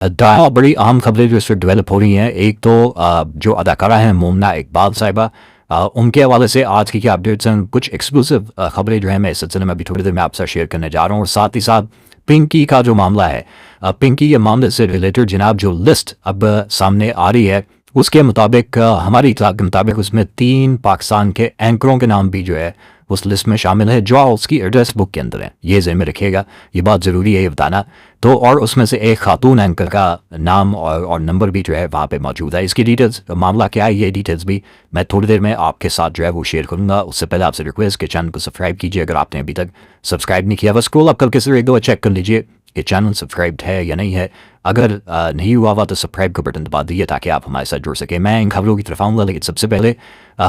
बड़ी अहम खबरें जो इस वक्त डेवलप हो रही हैं। एक तो जो अदाकारा हैं मोमना इकबाल साहिबा, उनके हवाले से आज की क्या अपडेट्स हैं, कुछ एक्सक्लूसिव खबरें जो हैं मैं इस सिलसिले में अभी थोड़ी देर में आपसे शेयर करने जा रहा हूँ। और साथ ही साथ पिंकी का जो मामला है, पिंकी के मामले से रिलेटेड जनाब जो लिस्ट अब सामने आ रही है उसके मुताबिक, हमारी इत्तला के मुताबिक उसमें 3 पाकिस्तान के एंकरों के नाम भी जो है उस लिस्ट में शामिल है, जो उसकी एड्रेस बुक के अंदर है। ये ज़हन में रखिएगा, ये बात ज़रूरी है ये बताना। तो और उसमें से एक खातून एंकर का नाम और नंबर भी जो है वहाँ पे मौजूद है। इसकी डिटेल्स, मामला क्या है, ये डिटेल्स भी मैं थोड़ी देर में आपके साथ जो है वो शेयर करूँगा। उससे पहले आपसे रिक्वेस्ट कि चैनल को सब्सक्राइब कीजिए अगर आपने अभी तक सब्सक्राइब नहीं किया। बस स्क्रॉल अप करके सिर्फ एक दो चेक कर लीजिए कि चैनल सब्सक्राइब्ड है या नहीं है। अगर नहीं हुआ हुआ तो सब्सक्राइब का बटन दबा दीजिए ताकि आप हमारे साथ जुड़ सकें। मैं इन खबरों की तरफ आऊँगा, लेकिन सबसे पहले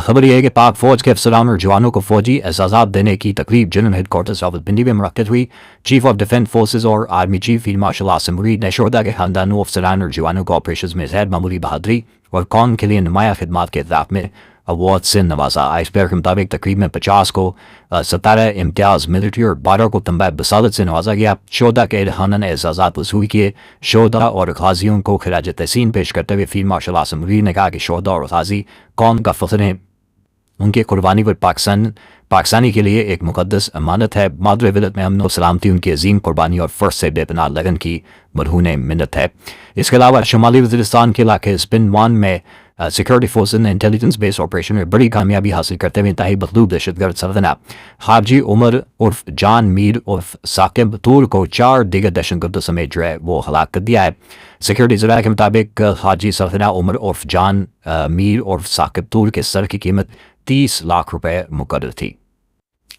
खबर यह है कि पाक फौज के अफसरान और जवानों को फौजी एजाज़ात देने की तकरीब जनरल हेडक्वार्टर्स रावलपिंडी में मुनक्किद हुई। चीफ ऑफ डिफेंस फोर्सेज और army chief field marshal Asim मुरीद ने शोहदा के खानदानों, अफसरान और जवानों को ऑपरेशन में गैर मामूली बहादुरी और कौम के लिए नुमाया खिदमात के इतराफ़ में अवार्ड से नवाजा। आईएसपीआर के मुताबिक तकरीब में 50 को 17 इम्तियाज़ मिलिट्री और 12 को तंबा बसादत से नवाजा गया। शोहदा के खाना ने एजाज़ात वसूल किए। शोहदा और गाजियों को खिराज तहसीन पेश करते हुए फील्ड मार्शल आसिम मुरीद ने कहा कि शोहदा और गाजी कौम का फ़ख्र हैं, उनकी कुर्बानी पर पाकिस्तानी के लिए एक मुकद्दस अमानत है। मादर विलत में अमन और सलामती उनकी अजीम कुर्बानी और फ़र्ज से बेपनाह लगन की मरहून मिन्नत है। इसके अलावा शुमाली वज़ीरिस्तान के इलाके स्पिन वान में सिक्योरिटी फोर्स ने इंटेलिजेंस बेस्ड ऑपरेशन में बड़ी कामयाबी हासिल करते हुए इंतहाई मखलूब दहशतगर्द सरगना हाजी उमर उर्फ जान मीर उर्फ साकिब तूर को 4 दीगर दहशतगर्दों समेत जो है वो हलाक कर दिया है। सिक्योरिटी ज़राए के मुताबिक हाजी सरगना उमर उर्फ जान मीर उर्फ साकिब तूर के सर की कीमत 30 लाख रुपए मुकर्रर थी।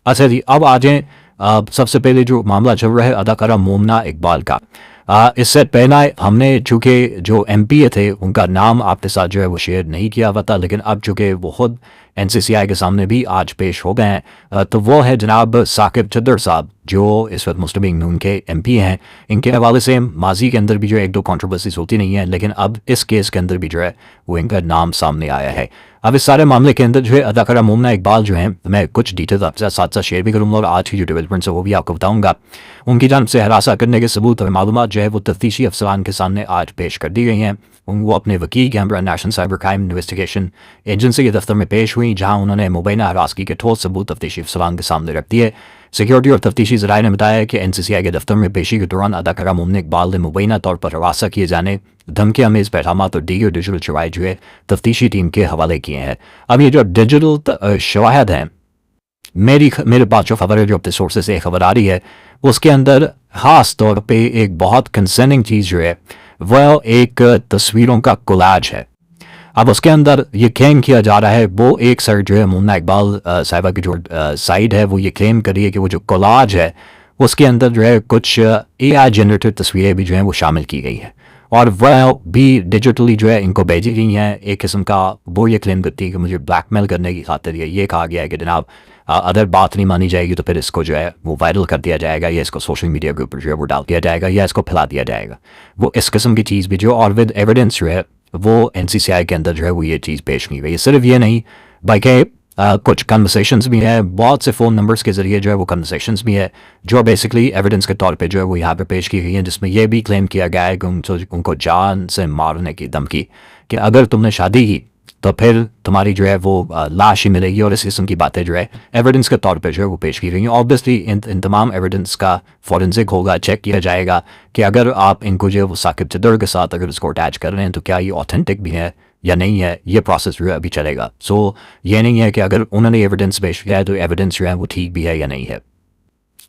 अच्छा जी, अब आ जाएँ सबसे पहले जो मामला चल रहा है अदाकारा मोमना इकबाल का। इससे पहले हमने चूँकि जो एमपीए थे उनका नाम आपके साथ जो है वो शेयर नहीं किया हुआ था, लेकिन अब चूँकि वो खुद एनसीसीआई के सामने भी आज पेश हो गए हैं, तो वो है जनाब साकिब चद्दर साहब, जो इस वक्त मुस्लिम लीग नून के एमपी हैं। इनके हवाले से माजी के अंदर भी जो एक दो कंट्रोवर्सीज होती नहीं है, लेकिन अब इस केस के अंदर भी जो है वो इनका नाम सामने आया है। अब इस सारे मामले के अंदर जो है अदाकारा मोमना इकबाल जो हैं, मैं कुछ डिटेल्स आपके साथ साथ शेयर भी करूँगा और आज की जो डेवलपमेंट्स है वो भी आपको बताऊँगा। उनकी जानिब से हरासा करने के सबूत और मालूमात जो है वो तफ्तीशी अफसरान के सामने आज पेश कर दी गई हैं। वो अपने वकील के हमरा national cyber crime investigation agency के दफ्तर में पेश हुई, जहाँ उन्होंने मुबैना हरासगी के ठोस सबूत तफ्तीशी अफसरान के सामने रख दिए। सिक्योरिटी और तफ्तीशी ज़राए ने बताया कि एनसीसीआई के दफ्तर में पेशी के दौरान अदाकारा मोमना इकबाल ने मुबैना तौर पर हरासा किए जाने, धमकी अमेज़ पैगामात और दीगर डिजिटल शवाहिद जो है तफ्तीशी टीम के हवाले किए हैं। अब ये जो डिजिटल शवाहिद हैं, मेरे पास जो खबर है, जो अपने सोर्सेज से खबर आ रही है, उसके अंदर ख़ास तौर पे एक बहुत कंसर्निंग चीज़ जो है वह एक तस्वीरों का कोलाज है। अब उसके अंदर ये क्लेम किया जा रहा है, वो एक साइड जो है मोमना इकबाल साहिबा की जो साइड है वो ये क्लेम कर रही है कि वो जो कोलाज है उसके अंदर जो है कुछ एआई जनरेटेड तस्वीरें भी जो हैं वो शामिल की गई हैं और वह भी डिजिटली जो है इनको भेजी गई हैं। एक किस्म का वो ये क्लेम करती है कि मुझे ब्लैकमेल करने की खातिर ये कहा गया है कि जनाब अगर बात नहीं मानी जाएगी तो फिर इसको जो है वो वायरल कर दिया जाएगा, या इसको सोशल मीडिया के ऊपर जो है वो डाल दिया जाएगा, या इसको फैला दिया जाएगा। वो इस किस्म की चीज़ भी जो और विद एविडेंस जो है वो एनसीसीआई के अंदर जो है वो ये चीज़ पेश की गई है। सिर्फ ये नहीं बल्कि कुछ कन्वर्सेशंस भी है, बहुत से फ़ोन नंबर्स के ज़रिए जो है वो कन्वर्सेशंस भी है जो बेसिकली एविडेंस के तौर पे जो है वो यहाँ पे पेश की गई है, जिसमें यह भी क्लेम किया गया है कि उनको जान से मारने की धमकी, कि अगर तुमने शादी की तो फिर तुम्हारी जो है वो लाश ही मिलेगी, और इस किस्म की बातें जो है एविडेंस के तौर पे जो है वो पेश की गई हैं। ऑब्वियसली इन तमाम एविडेंस का फॉरेंसिक होगा, चेक किया जाएगा कि अगर आप इनको जो है वो साकिब चद्दर के साथ अगर इसको अटैच कर रहे हैं तो क्या ये ऑथेंटिक भी है या नहीं है, ये प्रोसेस जो है अभी चलेगा। सो ये नहीं है कि अगर उन्होंने एविडेंस पेश किया है तो एविडेंस जो है वो ठीक भी है या नहीं है।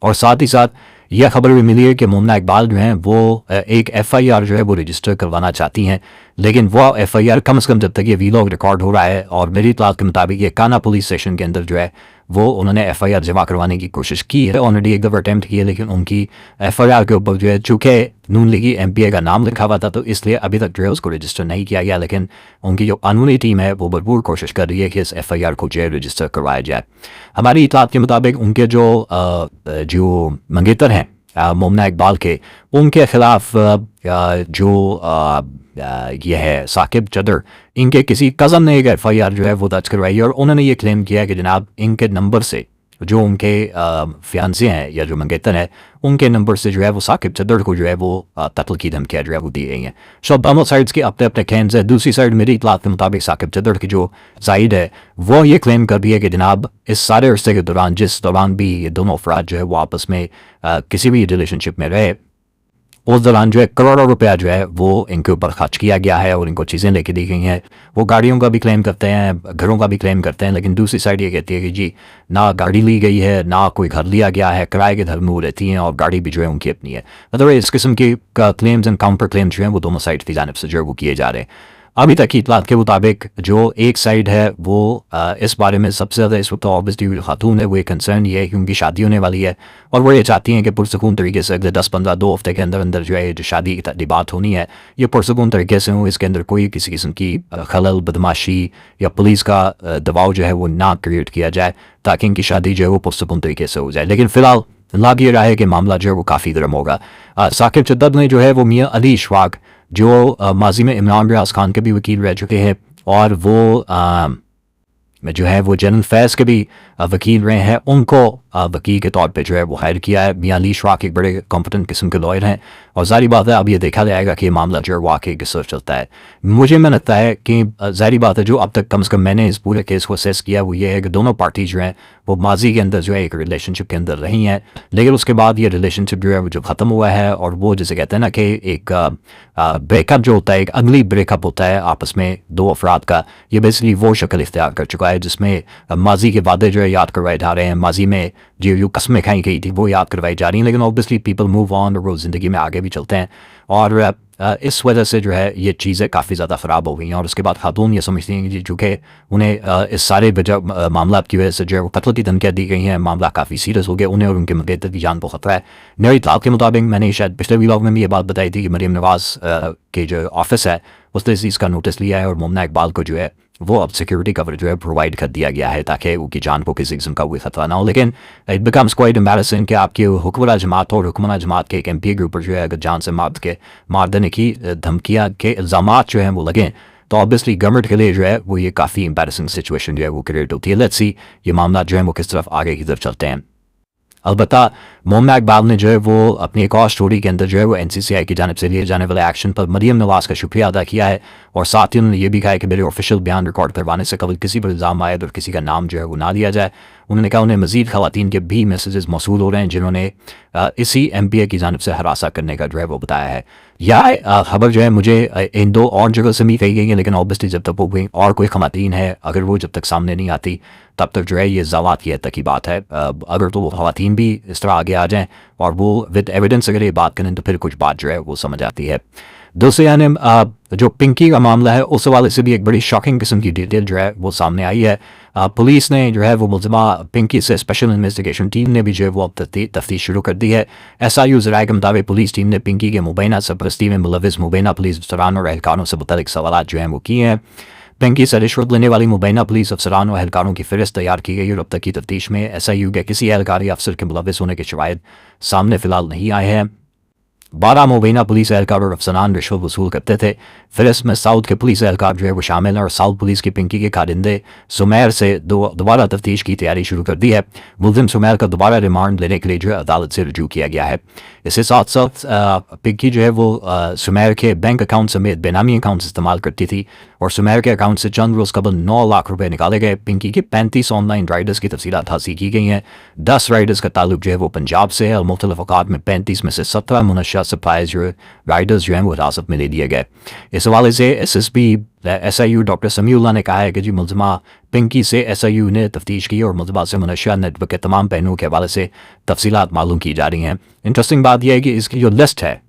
और साथ ही साथ यह खबर भी मिली है कि मोमना इकबाल जो हैं वो एक एफआईआर जो है वो रजिस्टर करवाना चाहती हैं, लेकिन वो एफआईआर कम से कम जब तक ये वीलॉग रिकॉर्ड हो रहा है, और मेरी इत्तलात के मुताबिक ये काना पुलिस स्टेशन के अंदर जो है वो उन्होंने एफआईआर जमा करवाने की कोशिश की है, ऑलरेडी एक दफ़ा अटैम्प्ट की है, लेकिन उनकी एफआईआर के ऊपर जो है चूँकि नून लीगी एमपीए का नाम लिखा हुआ था तो इसलिए अभी तक जो है उसको रजिस्टर नहीं किया गया। लेकिन उनकी जो कानूनी टीम है वो भरपूर कोशिश कर रही है कि इस एफआईआर को जो है रजिस्टर करवाया जाए। हमारी इत्तलात के मुताबिक उनके जो मंगेतर हैं मोमना इकबाल के, उनके ख़िलाफ़ जो ये है साकिब चद्दर, इनके किसी कज़न ने एक एफआईआर जो है वो दर्ज करवाई है, और उन्होंने ये क्लेम किया है कि जनाब इनके नंबर से जो उनके फियांसे हैं या जो मंगेतर हैं उनके नंबर से जो है वो साकिब चद्दर को जो है वो कत्ल की धमकियाँ जो है वो दी गई हैं। सो दोनों साइड्स के अपने अपने क्लेम्स है। दूसरी साइड मेरी इतलात के मुताबिक साकिब चद्दर की जो जाहिद है वो ये क्लेम कर रही है कि जनाब इस सारे अरसे के दौरान जिस दौरान भी ये दोनों अफराद जो है वो आपस में किसी भी रिलेशनशिप में रहे उस दौरान जो है करोड़ों रुपया जो है वो इनके ऊपर खर्च किया गया है और इनको चीज़ें लेके दी गई हैं। वो गाड़ियों का भी क्लेम करते हैं, घरों का भी क्लेम करते हैं, लेकिन दूसरी साइड ये कहती है कि जी ना गाड़ी ली गई है ना कोई घर लिया गया है, किराए के घर में वो रहती हैं और गाड़ी भी जो है उनकी अपनी है। मतलब इस किस्म के क्लेम्स एंड काउंटर क्लेम्स जो हैं वो दोनों साइड की जानिब से जो है वो किए जा रहे हैं। अभी तक की इतलात के मुताबिक जो एक साइड है वो इस बारे में सबसे ज़्यादा इस वक्त ऑब्वियसली खातून है, वो एक कंसर्न ये है कि उनकी शादी होने वाली है और वो ये चाहती हैं कि पुरसकून तरीके से अगले 10-15 2 हफ्ते के अंदर अंदर जो है जो शादी की तकरीबात होनी है ये पुरसकून तरीके से हो, इसके अंदर कोई किसी किस्म की खलल बदमाशी या पुलिस का दबाव जो है वो ना क्रिएट किया जाए ताकि इनकी शादी जो है वो पुरसकून तरीके से हो जाए। लेकिन फ़िलहाल लाभ ये रहा है कि मामला जो है वो काफ़ी गर्म होगा। साकिब चद्दर ने जो है वो मियाँ अली इशफाक जो माजी में इमरान रियाज खान के भी वकील रह चुके हैं और वो जो है वो जनरल फैज़ के भी वकील रहे हैं, उनको वकील के तौर पे जो है वो हायर किया है। मियाँ अली इशफाक एक बड़े कॉम्पिटेंट किस्म के लॉयर हैं और ज़ाहिर बात है अब ये देखा जाएगा कि ये मामला जो है वाकई किस तरफ चलता है। मुझे में लगता है कि ज़ाहिर बात है जो अब तक कम से कम मैंने इस पूरे केस को असेस किया वो ये है कि दोनों पार्टी जो हैं वो माजी के अंदर जो है एक रिलेशनशिप के अंदर रही हैं, लेकिन उसके बाद ये रिलेशनशिप जो है वो जो ख़त्म हुआ है और वो जैसे कहते हैं ना कि एक ब्रेकअप जो होता है, एक अगली ब्रेकअप होता है आपस में दो अफराद का, ये बेसिकली वो शक्ल इख्तियार कर चुका है जिसमें माजी के वादे जो है याद करवाए जा रहे हैं, माजी में जो कस्में खाई गई थी वो याद करवाई जा रही हैं, लेकिन ऑब्वियसली पीपल मूव ऑन और वो ज़िंदगी में आगे भी चलते हैं और इस वजह से जो है ये चीज़ें काफ़ी ज़्यादा ख़राब हो गई हैं। और उसके बाद खातून ये समझती हैं कि चूँकि उन्हें इस सारे मामला की वजह से जो है वो कत्ल की धमकियाँ दी गई हैं, मामला काफ़ी सीरियस हो गया, उन्हें और उनके मंगेतर की जान को खतरा है। मेरी इत्तलात के मुताबिक मैंने शायद पिछले व्लॉग में भी ये बात बताई थी कि मरीम नवाज़ के जो ऑफिस है उसने इस चीज़ का नोटिस लिया है और मुमना इकबाल को जो है वो अब सिक्योरिटी कवर जो है प्रोवाइड कर दिया गया है ताकि उनकी जान को किसी किस्म का कोई खतरा ना हो। लेकिन इट बिकम्स क्वाइट एम्बैरेसिंग कि आपकी हुक्मरान जमात और हुक्मरान जमात के एक एमपी के ऊपर जो है अगर जान से मार देने की धमकियाँ के इल्ज़ामात जो हैं वो लगें तो ऑब्वियसली गवर्नमेंट के लिए जो है वो ये काफ़ी एम्बैरेसिंग सिचुएशन जो है वो क्रिएट होती है। लेट्स सी ये मामला जो है वो किस तरफ आगे की तरफ चलते हैं। अलबत्ता मुमना इकबाल ने जो है वो अपनी एक और स्टोरी के अंदर जो है वो NCCI की जानिब से लिए जाने वाले एक्शन पर मरीम नवाज़ का शुक्रिया अदा किया है और साथ ही उन्होंने ये भी कहा है कि मेरे ऑफिशियल बयान रिकॉर्ड करवाने से कभी किसी पर इल्ज़ाम आए और किसी का नाम जो है वो ना लिया जाए। उन्होंने कहा उन्हें मज़ीद ख़वातीन के भी मैसेजेस मौसूल हो रहे हैं जिन्होंने इसी MPA की जानिब से हरासा करने का जो है वो बताया है। यह खबर जो है मुझे इन दो और जगह से भी कही गई है, लेकिन ऑब्वियसली जब तक वो कोई और कोई ख़वातीन है अगर वो जब तक सामने नहीं आती तब तक जो है ये ज़वात की हद तक की बात है। अगर तो वो ख़वातीन भी इस तरह आगे आ जाएँ और वो विद एविडेंस अगर ये बात करें तो फिर कुछ बात जो है वो समझ आती है। दूसरे यानी जो पिंकी का मामला है उस हवाले से भी एक बड़ी शॉकिंग किस्म की डिटेल जो है वो सामने आई है। पुलिस ने जो है वो मुलज़िमा पिंकी से स्पेशल इन्वेस्टिगेशन टीम ने भी जो है वो अब तफ्तीश शुरू कर दी है। SIU ज़राए के मुताबिक पुलिस टीम ने पिंकी के मुबैना सरपरस्ती में मुलविस मुबैना पुलिस अफसरान और एहलकारों से मुतल्लिक़ सवालात जो हैं वो किए हैं। पिंकी से रिश्वत लेने वाली मुबैना पुलिस अफसरान और एहलकारों की फहरिस्त तैयार की गई और अब तक की तफ्तीश में SIU के किसी एहलकारी अफसर के मुलविस होने के शवाहिद सामने फ़िलहाल नहीं आए हैं। 12 मुबैना पुलिस एहलकार और अफसरान रिश्वत वसूल करते थे। फहरिस्त में साउथ के पुलिस एहलकार जो है वो शामिल हैं और साउथ पुलिस की पिंकी के खारिंदे सुमेर से दोबारा तफ्तीश की तैयारी शुरू कर दी है। मुलजिम सुमेर का दोबारा रिमांड लेने के लिए जो है अदालत से रजू किया गया है। इसके साथ साथ पिंकी जो है वो सुमेर के बैंक अकाउंट समेत बेनामी अकाउंट्स इस्तेमाल करती थी और सुमेर के अकाउंट से चंद रोज़ कबल 9 लाख रुपए निकाले गए। पिंकी के 35 ऑनलाइन राइडर्स की तफसीलात हासिल की गई हैं। 10 राइडर्स का ताल्लुक जो है वो पंजाब से है और मुख्तलिफ अवकात में 35 में से 17 मुनशा सप्लाइज जो राइडर्स जो हैं वो हिरासत में ले लिए गए। इस हवाले से SSP SIU डॉक्टर समीउल्लाह ने कहा है कि जी मुलज़िमा पिंकी से SIU ने तफ्तीश की और मुलज़िमा से मुनशा नेटवर्क के तमाम पहलुओं के हवाले से तफसीलात मालूम की जा रही हैं। इंटरेस्टिंग बात यह है कि इसकी जो लिस्ट है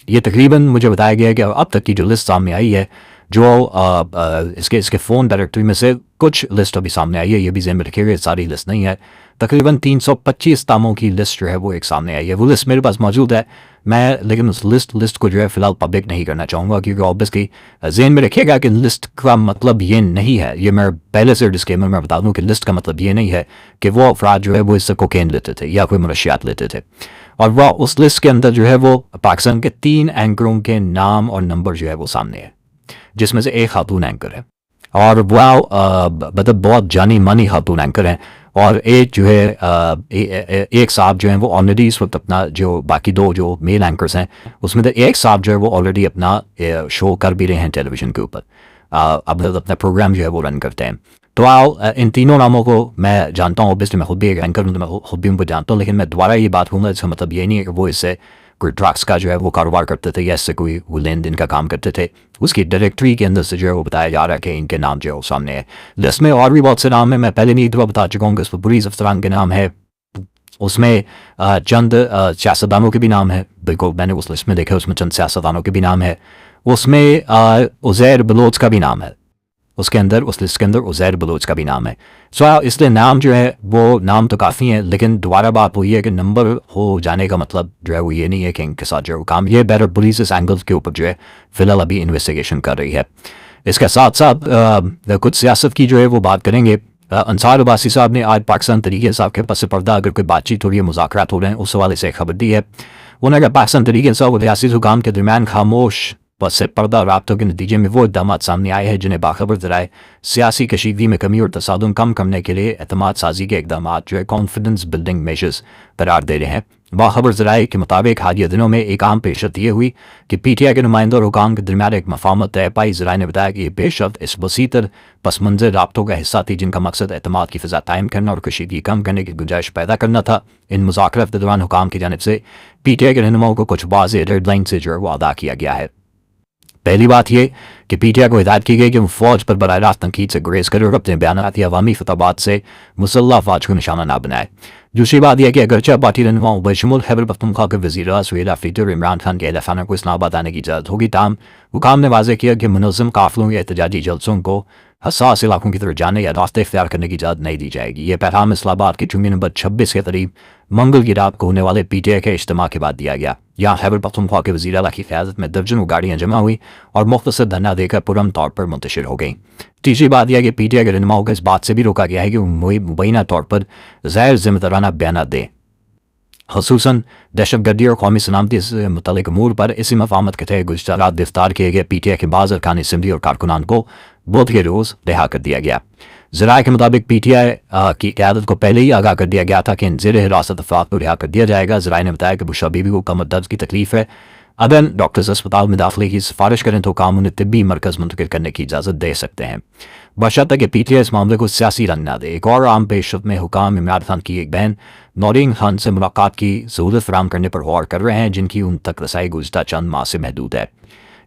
ये तकरीबन मुझे बताया गया है कि अब तक की जो लिस्ट सामने आई है जो इसके फ़ोन डायरेक्टरी में से कुछ लिस्ट अभी सामने आई है, ये भी ज़हन में रखिएगा सारी लिस्ट नहीं है, तकरीबन 325 नामों की लिस्ट जो है वो एक सामने आई है। वो लिस्ट मेरे पास मौजूद है मैं लेकिन उस लिस्ट को जो है फ़िलहाल पब्लिक नहीं करना चाहूँगा क्योंकि ऑब्वियसली ज़हन में रखिएगा कि लिस्ट का मतलब ये नहीं है, ये मैं पहले से डिस्क्लेमर में बता दूँ कि लिस्ट का मतलब ये नहीं है कि वो अफराद जो है वो इससे कोकेन लेते थे या कोई मनशियात लेते थे। और वह उस लिस्ट के अंदर जो है वो पाकिस्तान के 3 एंकरों के नाम और नंबर जो है वो सामने है जिसमें से एक खातून एंकर है। اور وہ مطلب بہت جانی مانی خاتون اینکر ہیں. اور ایک جو ہے ایک صاحب جو ہیں وہ آلریڈی اس وقت اپنا جو باقی دو جو میل اینکرز ہیں اس میں ایک صاحب جو ہے وہ آلریڈی اپنا شو کر بھی رہے ہیں ٹیلی ویژن کے اوپر, اب اپنا پروگرام جو ہے وہ رن کرتے ہیں. تو ان تینوں ناموں کو میں جانتا ہوں, اوبیسلی میں خود بھی ایک اینکر ہوں تو میں خود بھی ان کو جانتا ہوں, لیکن میں دوبارہ یہ بات کہوں گا اس کا مطلب یہ نہیں ہے کہ وہ اس سے کوئی ڈرگس کا جو ہے وہ کاروبار کرتے تھے یا اس سے کوئی وہ لین دین کا کام کرتے تھے. اس کی ڈائریکٹری کے اندر سے جو ہے وہ بتایا جا رہا ہے کہ ان کے نام جو ہے وہ سامنے ہے. لسٹ میں اور بھی بہت سے نام ہیں, میں پہلے نہیں ایک دفعہ بتا چکا ہوں کہ اس میں بریز افسران کے نام ہے, اس میں چند سیاستدانوں کے بھی نام ہے, بالکل میں نے اس لسٹ میں دیکھا اس میں چند سیاستدانوں کے بھی نام ہے, اس میں عزیر بلوچ کا بھی نام ہے, اس کے اندر اس لسٹ کے اندر عزیر بلوچ کا بھی نام ہے. سو اس لیے نام جو ہے وہ نام تو کافی ہیں, لیکن دوبارہ بات وہی ہے کہ نمبر ہو جانے کا مطلب جو ہے وہ یہ نہیں ہے کہ ان کے ساتھ جو ہے وہ کام یہ بیٹر پولیس اس اینگل کے اوپر جو ہے فی الحال ابھی انویسٹیگیشن کر رہی ہے. اس کے ساتھ ساتھ کچھ سیاست کی جو ہے وہ بات کریں گے. انصار عباسی صاحب نے آج پاکستان تحریک صاحب کے پس پردہ اگر کوئی بات چیت ہو رہی ہے, مذاکرات ہو رہے ہیں, اس حوالے سے خبر دی ہے. انہوں نے پاکستان تحریک صاحب اور ریاستی حکام کے درمیان خاموش پس پردہ رابطوں کے نتیجے میں وہ اقدامات سامنے آئے ہیں جنہیں باخبر ذرائع سیاسی کشیدگی میں کمی اور تصادم کم کرنے کے لیے اعتماد سازی کے اقدامات جو ہے کانفیڈنس بلڈنگ میجرز قرار دے رہے ہیں. باخبر ذرائع کے مطابق حالیہ دنوں میں ایک عام پیش رفت یہ ہوئی کہ پی ٹی آئی کے نمائندوں اور حکام کے درمیان ایک مفاہمت طے پائی. ذرائع نے بتایا کہ یہ پیش رفت اس وسیع تر پس منظر رابطوں کا حصہ تھی جن کا مقصد اعتماد کی فضا قائم کرنا اور کشیدگی کم کرنے کی گنجائش پیدا کرنا تھا. ان مذاکرات کے دوران حکام کی جانب سے پی ٹی آئی کے رہنماؤں کو کچھ واضح ریڈ لائن سے جو ہے وہ ادا کیا گیا ہے. پہلی بات یہ کہ پی ٹی آئی کو ہدایت کی گئی کہ وہ فوج پر براہ راست تنقید سے گریز کرے اور اپنے بیانات یا عوامی خطابات سے مسلح افواج کو نشانہ نہ بنائے. دوسری بات یہ کہ اگرچہ پارٹی رہنماؤں بشمول خیبر پختونخوا کے وزیر اعلیٰ سہیل آفریدی اور عمران خان کے اہل خانہ کو اسلام آباد آنے کی اجازت ہوگی, تاہم حکام نے واضح کیا کہ منظم قافلوں یا احتجاجی جلسوں کو حساس علاقوں کی طرف جانے یا راستے اختیار کرنے کی اجازت نہیں دی جائے گی. یہ پیغام اسلام آباد کے چونگی نمبر 26 کے قریب منگل کی رات کو ہونے والے پی ٹی آئی کے اجتماع کے بعد دیا گیا. یہاں خیبر پختونخوا کے وزیر اعلیٰ کی قیادت میں درجنوں گاڑیاں جمع ہوئی اور مختصر دھرنا دے کر پرامن طور پر منتشر ہو گئیں. تیسری بات یہ کہ پی ٹی آئی کے رہنماؤں کو اس بات سے بھی روکا گیا ہے کہ وہ مبینہ طور پر غیر ذمہ دارانہ بیانات دیں, خصوصاً دہشت گردی اور قومی سلامتی سے متعلق امور پر. اسی مفاہمت کے تحت گزشتہ رات گرفتار کیے گئے پی ٹی آئی کے بعض ارکان اسمبلی اور کارکنان کو بدھ کے روز رہا کر دیا گیا. ذرائع کے مطابق پی ٹی آئی کی قیادت کو پہلے ہی آگاہ کر دیا گیا تھا کہ ان زیر حراست افراد کو رہا کر دیا جائے گا. ذرائع نے بتایا کہ بشرا بی بی کو کمر درد کی تکلیف ہے, ادن ڈاکٹرز اسپتال میں داخلے کی سفارش کریں تو کام انہیں طبی مرکز منتقل کرنے کی اجازت دے سکتے ہیں, بشرطیکہ کہ پی ٹی آئی اس معاملے کو سیاسی رنگ نہ دے. ایک اور عام پیش رفت میں حکام عمران خان کی ایک بہن نورین خان سے ملاقات کی سہولت فراہم کرنے پر غور کر رہے ہیں جن کی ان تک رسائی گزشتہ چند ماہ سے محدود ہے.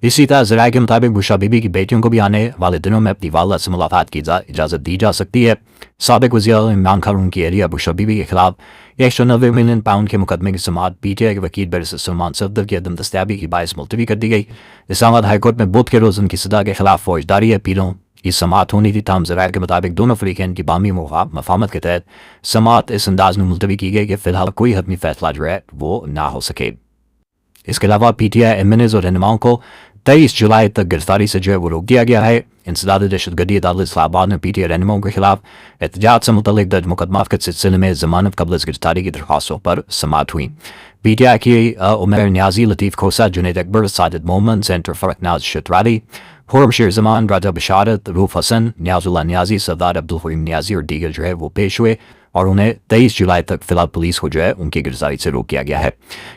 اسی طرح ذرائع کے مطابق بشرا بی بی کی بیٹیوں کو بھی آنے والے دنوں میں اپنی والدہ سے ملاقات کی اجازت دی جا سکتی ہے. سابق وزیر عمران خان ان کی اہلیہ بشرا بی بی کے خلاف 190 ملین پاؤنڈ کے مقدمے کی سماعت پی ٹی آئی کے وکیل بیرسٹر سلمان صفدر کی عدم دستیابی کی باعث ملتوی کر دی گئی. اسلام آباد ہائی کورٹ میں بدھ کے روز ان کی سزا کے خلاف فوجداری اپیلوں کی سماعت ہونی تھی, تاہم ذرائع کے مطابق دونوں فریقین کی باہمی مفاہمت کے تحت سماعت اس انداز میں ملتوی کی گئی کہ فی الحال کوئی حتمی فیصلہ جو ہے وہ نہ ہو سکے. اس کے علاوہ PTI MNAs اور رہنماؤں کو 23 جولائی تک گرفتاری سے جو ہے وہ روک دیا گیا ہے. انسداد دہشت گردی عدالت اسلام آباد نے پی ٹی آئی رہنماؤں کے خلاف احتجاج سے متعلق درج مقدمات کے سلسلے میں ضمانت قبل از گرفتاری کی درخواستوں پر سماعت ہوئی. پی ٹی آئی کی عمر نیازی, لطیف کھوسہ, جنید اکبر, ساجد محمد, سینٹر فرق ناز شترالی, حرم شیر زمان, راجہ بشارت, روف حسن, نیاز اللہ نیازی, سردار عبدالحلیم نیازی اور دیگر جو ہے وہ پیش ہوئے اور انہیں 23 جولائی تک فی الحال پولیس کو جو ہے ان کی گرفتاری سے روک کیا گیا ہے.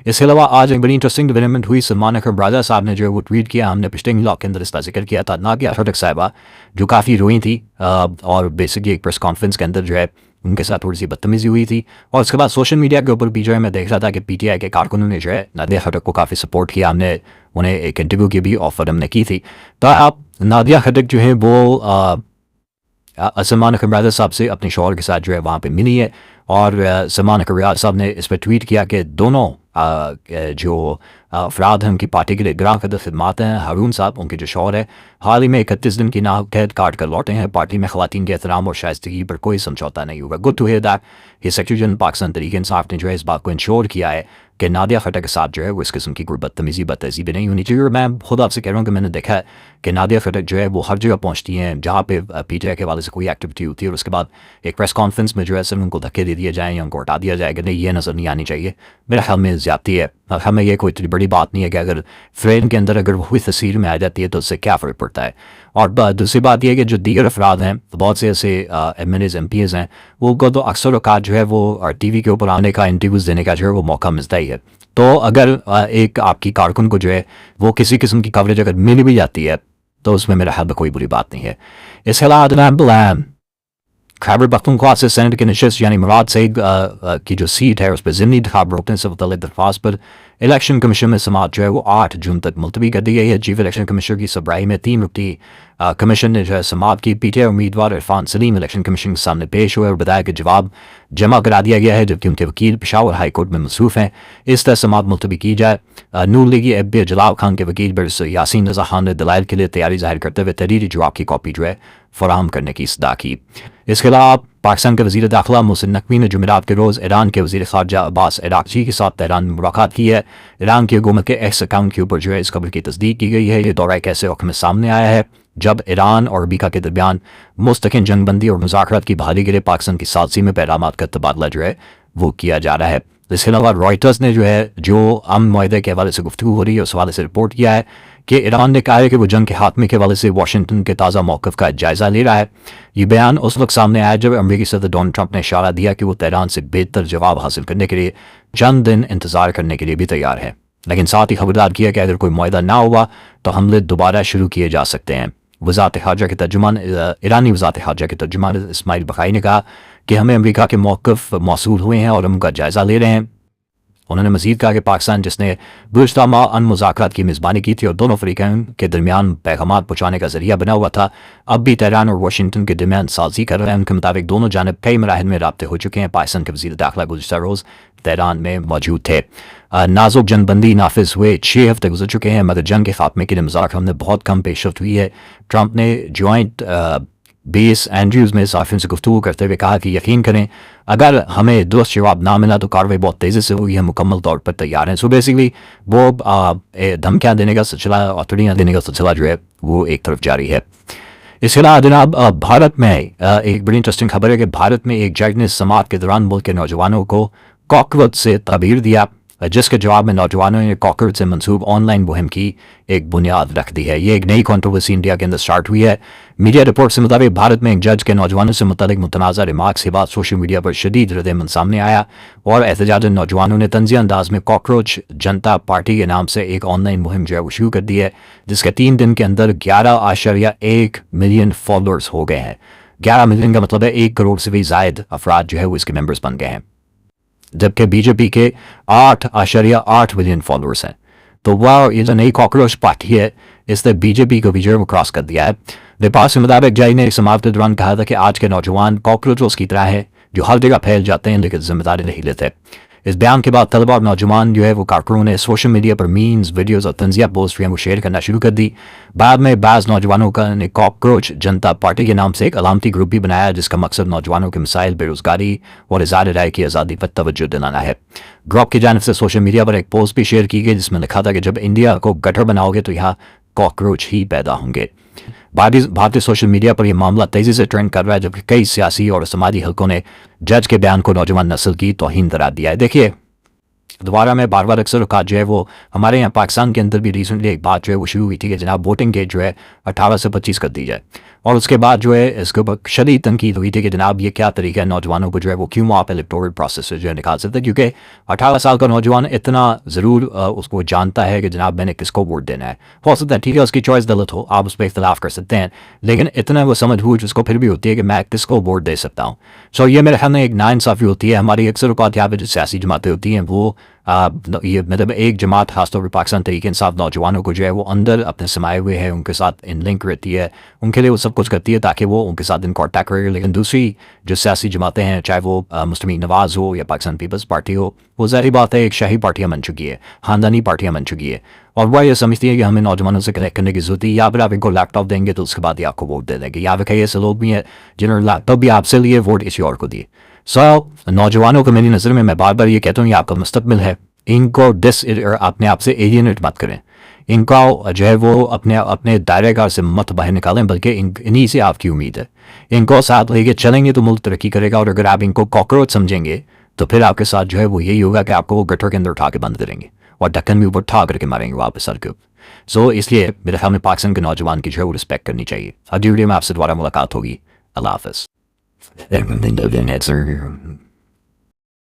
اس کے علاوہ آج ایک بڑی انٹرسٹنگ ڈیولپمنٹ ہوئی. سلمان اکرم راجہ صاحب نے جو ہے وہ ٹویٹ کیا, ہم نے پچھلے بلاگ کے اندر اس کا ذکر کیا تھا, نادیہ خٹک صاحبہ جو کافی روئی تھی اور بیسکلی ایک پریس کانفرنس کے اندر جو ہے ان کے ساتھ تھوڑی سی بدتمیزی ہوئی تھی, اور اس کے بعد سوشل میڈیا کے اوپر بھی جو ہے میں دیکھ رہا تھا کہ پی ٹی آئی کے کارکنوں نے جو ہے نادیہ خٹک کو کافی سپورٹ کیا. ہم نے انہیں ایک انٹرویو کی بھی آفر ہم نے کی تھی. تو آپ نادیہ خٹک جو ہے وہ سلمان اکرم راجہ صاحب سے اپنے شوہر کے ساتھ جو ہے وہاں پہ ملی ہے, اور سلمان اکرم راجہ صاحب نے اس پہ ٹویٹ کیا کہ دونوں جو افراد ہیں ان کی پارٹی کے لیے گراں قدر خدمات ہیں. ہارون صاحب ان کے جو شوہر ہے حال ہی میں 31 دن کی قید کاٹ کر لوٹے ہیں. پارٹی میں خواتین کے احترام اور شائستگی پر کوئی سمجھوتا نہیں ہوگا. Good to hear that. یہ سیکرٹری جنرل پاکستان تحریک انصاف نے جو ہے اس بات کو انشور کیا ہے کہ نادیہ خٹک کے ساتھ جو ہے وہ اس قسم کی کوئی بدتمیزی بھی نہیں ہونی چاہیے. اور میں خود آپ سے کہہ رہا ہوں کہ میں نے دیکھا ہے کہ نادیہ خٹک جو ہے وہ ہر جگہ پہنچتی ہیں جہاں پہ پی ٹی آئی کے حوالے سے کوئی ایکٹیویٹی ہوتی ہے, اور اس کے بعد ایک پریس کانفرنس میں جو ہے صرف ان کو دھکے دے دیے جائیں یا ان کو ہٹا دیا جائے کہ نہیں, یہ نظر نہیں آنی چاہیے. میرے خیال میں जाती है। हमें ये कोई इतनी बड़ी बात नहीं है कि अगर फ्रेम के अंदर अगर वही तस्वीर में आ जाती है तो उससे क्या फ़र्क पड़ता है। और दूसरी बात यह है कि जो दीगर अफराद हैं, बहुत से ऐसे MLAs MPs हैं, वो को तो अक्सर औकात जो है वो TV के ऊपर आने का, इंटरव्यूज़ देने का जो है वो मौका मिलता ही है। तो अगर एक आपकी कारकुन को जो है वो किसी किस्म की कवरेज अगर मिल भी जाती है तो उसमें मेरा ख्याल में कोई बुरी बात नहीं है। इसके अलावा खैबर पख्तूनख्वा से सेनेट के नशिस्त यानी मुराद सईद की जो सीट है उस पर ज़िमनी इंतखाब रोकने से मुतल्लिक़ दरख्वास्त पर इलेक्शन कमीशन में समाअत जो है वो 8 जून तक मुलतवी कर दी गई है। चीफ इलेक्शन कमीशनर की सरबराही में 3 रुकनी कमीशन ने जो है समाअत की। PTI उम्मीदवार इरफान सलीम इलेक्शन कमीशन के सामने पेश हुए और बताया कि जवाब जमा करा दिया गया है, जबकि उनके वकील पेशावर हाई कोर्ट में मसरूफ़ हैं। इस तरह समाअत मुलतवी की जाए। नून लीगी FB जलाल खान के वकील बैरिस्टर यासीन रज़ा खान ने दलाइल के लिए तैयारी ज़ाहिर करते हुए तहरीरी जवाब की कॉपी जो है फराहम करने की इस्तदा की। इसके अलावा पाकिस्तान के वज़ीर दाखिला मोहसिन नकवी ने जुमेरात के रोज़ ईरान के वज़ीर ख़ारजा अब्बास अराग़ची के साथ तेहरान में मुलाकात की है। ईरान की हुकूमत के एक्स अकाउंट के ऊपर जो है इस खबर की तस्दीक की गई है। ये दौरा एक ऐसे वक्त में सामने आया है जब ईरान और अमेरिका के दरमियान मुस्तकिल जंगबंदी और मुज़ाकरात की बहाली के लिए पाकिस्तान की साज़ी में पैगामात का तबादला जो है वो किया जा रहा है। इसके अलावा रॉयटर्स ने जो है जो अमन मुआहदे के हवाले से गुफ्तगू हो रही है उस हवाले से रिपोर्ट किया है कि ईरान ने कहा है कि वो जंग के खात्मे के हवाले से वाशिंगटन के ताज़ा मौक़िफ़ का जायज़ा ले रहा है। ये बयान उस वक्त सामने आया जब अमेरिकी सदर डोनाल्ड ट्रंप ने इशारा दिया कि वो तेहरान से बेहतर जवाब हासिल करने के लिए चंद दिन इंतज़ार करने के लिए भी तैयार है, लेकिन साथ ही खबरदार किया कि अगर कोई मुआहदा ना हुआ तो हमले दोबारा शुरू किए जा सकते हैं। वज़ारत ख़ारजा के तर्जुमान ईरानी वज़ारत ख़ारजा के तर्जुमान इस्माइल बक़ाई ने कहा कि हमें अमेरिका के मौक़िफ़ मौसूल हुए हैं और हम उनका जायज़ा ले रहे हैं। उन्होंने मज़ीद कहा कि पाकिस्तान जिसने गुज़श्ता माह अन मुज़ाकरात की मेज़बानी की थी और दोनों फ़रीक़ैन के दरमियान पैगामात पहुँचाने का ज़रिया बना हुआ था, अब भी तेहरान और वाशिंगटन के दरमियान साज़ी कर रहे हैं। उनके मुताबिक दोनों जानब कई मराहिल में राब्ते हो चुके हैं। पाकिस्तान के वज़ीर दाखिला गुज़श्ता रोज़ तेहरान में मौजूद थे। नाजुक जनबंदी नाफिज हुए 6 हफ्ते गुजर चुके हैं मगर जंग के खात्मे के लिए मुज़ाकरात में बहुत कम पेशरफ्त हुई है। ट्रंप ने जॉइंट बेस एंड्रयूज़ में साफ़ियों से गुफ्तगू करते हुए कहा कि यकीन करें अगर हमें दुरुस्त जवाब ना मिला तो कार्रवाई बहुत तेज़ी से हुई है, मुकम्मल तौर पर तैयार हैं। सो बेसिकली वो धमकियाँ देने का सिलसिला और तड़ियाँ देने का सिलसिला जो है वो एक तरफ जारी है। इसके अलावा जनाब भारत में एक बड़ी इंटरेस्टिंग खबर है कि भारत में एक जज ने समाअत के दौरान मुल्क के नौजवानों को कॉकरोच से ताबीर दिया, जिसके जवाब में नौजवानों ने कॉकरोच से मंसूब ऑनलाइन मुहिम की एक बुनियाद रख दी है। ये एक नई कंट्रोवर्सी इंडिया के अंदर स्टार्ट हुई है। मीडिया रिपोर्ट से मुताबिक भारत में एक जज के नौजवानों से मुतल्लिक मुतनाज़ा रिमार्क्स के बाद सोशल मीडिया पर शदीद रद्द-ए-अमल सामने आया और एहतजाजी नौजवानों ने तंज़िया अंदाज में कॉकरोच जनता पार्टी के नाम से एक ऑनलाइन मुहिम जो है वो शुरू कर दी है, जिसके 3 दिन के अंदर 11.1 मिलियन फॉलोअर्स हो गए हैं। 11 मिलियन का मतलब है 1 करोड़ से भी ज़ायद अफराद जो है वो इसके मेंबर्स बन गए हैं, जबकि बीजेपी के 8.8 मिलियन फॉलोअर्स हैं। तो वाह, ये जो नई कॉकरोच पार्टी है इसने बीजेपी को भी जो है वो क्रॉस कर दिया है। रिपोर्ट के मुताबिक जज ने समाअत के दौरान कहा था कि आज के नौजवान कॉकरोचों की तरह है जो हर जगह फैल जाते हैं लेकिन जिम्मेदारी नहीं लेते। इस बयान के बाद तलबा और नौजवान जो है वो कारकुनों ने सोशल मीडिया पर मीम्स, वीडियोस और तंज़िया पोस्ट वो शेयर करना शुरू कर दी। बाद में बाज़ नौजवानों का ने कॉकरोच जनता पार्टी के नाम से एक अलामती ग्रुप भी बनाया जिसका मकसद नौजवानों के मसाइल, बेरोज़गारी और इज़हार राय की आज़ादी पर तवज्जो दिलाना है। ग्रुप की जानिब से सोशल मीडिया पर एक पोस्ट भी शेयर की गई जिसमें लिखा था कि जब इंडिया को गटर बनाओगे तो यहाँ कॉकरोच ही पैदा होंगे। भारतीय सोशल मीडिया पर यह मामला तेज़ी से ट्रेंड कर रहा है जबकि कई सियासी और समाजी हलकों ने जज के बयान को नौजवान नस्ल की तौहीन करार दिया है। देखिए, दोबारा मैं बार बार अक्सर औकात जो है वो हमारे यहाँ पाकिस्तान के अंदर भी रिसेंटली एक बात जो है वो शुरू हुई थी कि जनाब वोटिंग एज जो है 18 से 25 कर दी जाए, और उसके बाद जो है इसके ऊपर शदीद तनकीद हुई थी कि जनाब ये क्या तरीका है नौजवानों को जो है वो क्यों आप इलेक्टोरल प्रोसेस से जो है निकाल सकते हैं, क्योंकि 18 साल का नौजवान इतना ज़रूर उसको जानता है कि जनाब मैंने किसको वोट देना है। हो सकता है ठीक है उसकी चॉइस गलत हो, आप उस पर इख्तलाफ कर सकते हैं, लेकिन इतना वो समझ हुई जिसको फिर भी होती है कि मैं किसको वोट दे सकता हूँ। सो ये मेरे ख्याल में एक नाइंसाफ़ी होती है। हमारी अक्सर औकात यहाँ पर जो सियासी जमातें होती हैं वो ये मतलब एक जमात खासतौर पर पाकिस्तान तहरीक इंसाफ नौजवानों को जो है वो अंदर अपने समाये हुए है, उनके साथ इन लिंक रहती है, उनके लिए वो सब कुछ करती है ताकि वो उनके साथ इन कॉन्टैक्ट रहे। लेकिन दूसरी जो सियासी जमातें हैं, चाहे वो मुस्लिम लीग नवाज़ हो या पाकिस्तान पीपल्स पार्टी हो, वो ज़ाहिर बात है एक शाही पार्टियाँ बन चुकी है, ख़ानदानी पार्टियाँ बन चुकी है, और वह ये समझती है कि हमें नौजवानों से कनेक्ट करने की ज़रूरत है। या फिर आप इनको लैपटॉप देंगे तो उसके बाद ही आपको वोट दे देंगे, या फिर कई ऐसे लोग भी हैं जिन्होंने लैपटॉप भी आपसे लिए, वोट किसी और को दिए। सो नौजवानों को मेरी नज़र में मैं बार बार ये कहता हूँ ये आपका मुस्तकबिल है, इनको अपने आप से एलियनेट मत करें, इनका जो है वो अपने दायरे कार से मत बाहर निकालें, बल्कि इन्हीं से आपकी उम्मीद है। इनको साथ लेके चलेंगे तो मुल्क तरक्की करेगा, और अगर आप इनको कॉकरोच समझेंगे تو پھر آپ کے ساتھ جو ہے وہ یہی ہوگا کہ آپ کو وہ گٹر کے اندر اٹھا کے بند کریں گے اور ڈکن میں اوپر اٹھا کر کے ماریں گے واپس سر کے اوپر. سو اس لیے میرے خیال میں پاکستان کے نوجوان کی جو ہے وہ رسپیکٹ کرنی چاہیے. اگلی ویڈیو میں آپ سے دوبارہ ملاقات ہوگی. اللہ حافظ.